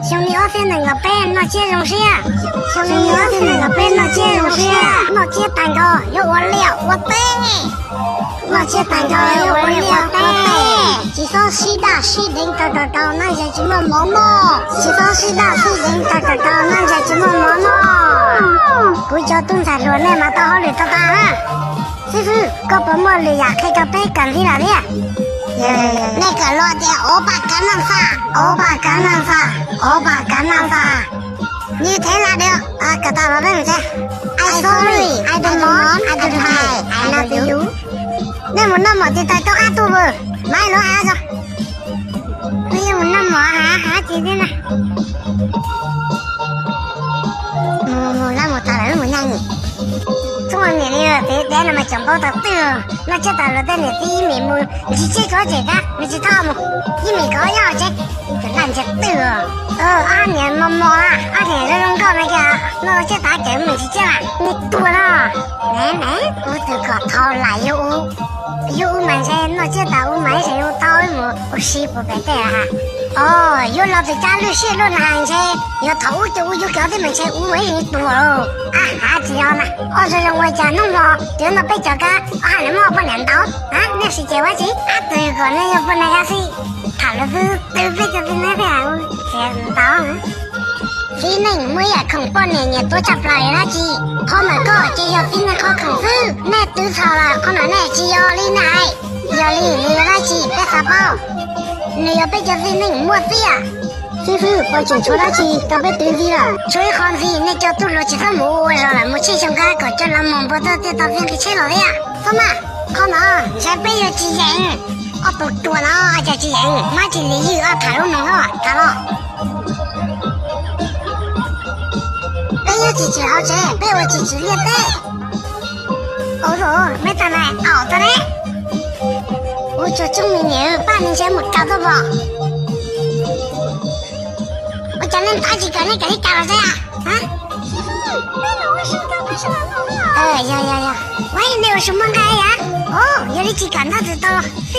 兄弟我是那个白，那接容谁呀？兄弟我是那个白，那接容谁呀？那接蛋糕有我了，我背。那接蛋糕有我了，我背。几双西大西零高高高，那些什么毛毛？几双西大西零高高高，那些什么毛毛？不叫东山路，那么到好里到大哈。师傅，搞不么里呀？开个白干的了的。那个落的欧巴橄榄花，欧巴橄榄花，欧巴橄榄花。你听哪的？啊，个大老板子。I'm sorry, I don't want, I don't hide, I love you。那么的在搞阿杜不？买了阿着。没有那么哈几天呢？那么大人么样你？中文你得那么讲报道对哦，那这大了的你第一名么？你这个这个，你知道吗？一米高要这，就烂这对哦。2年么啊，2年这种搞那个，那这大姐没去见了，你多了。来，我这个掏来有满谁，那这大我满谁，我掏一么，我洗不白的哈。哦，有老子家里泄露了些，有头就有搞的没钱，我没人多哦。啊，这样呢？我说让我家弄么，就那被这个那么不能倒啊？那是结婚期啊？这个那又不那个是，他那是都被这个那个先倒。非能每日空半年多插来垃圾，可能個只有非能可空夫，那都錯啦，可能那只有你奶，有你垃圾別撒包，你要被這非能抹飛啊！師傅，我做錯垃圾，特別對啲啦。最看飛，你就都落起身冇咗啦，冇車上架個將人望不到，就到邊個車落嚟啊？怎麼？可能才被有幾人，我都多啦，這幾人，買起嚟要睇到弄咯，睇咯。有几只好吃，被我几只猎带。哦哟，没得来，熬的嘞。我做中美牛，8年前没搞到不？我叫人打几个，你给你搞了这呀？啊？师傅，那我是干嘛是来弄的？呀，我也没有什么干呀。哦，有你几个那知道。嘿。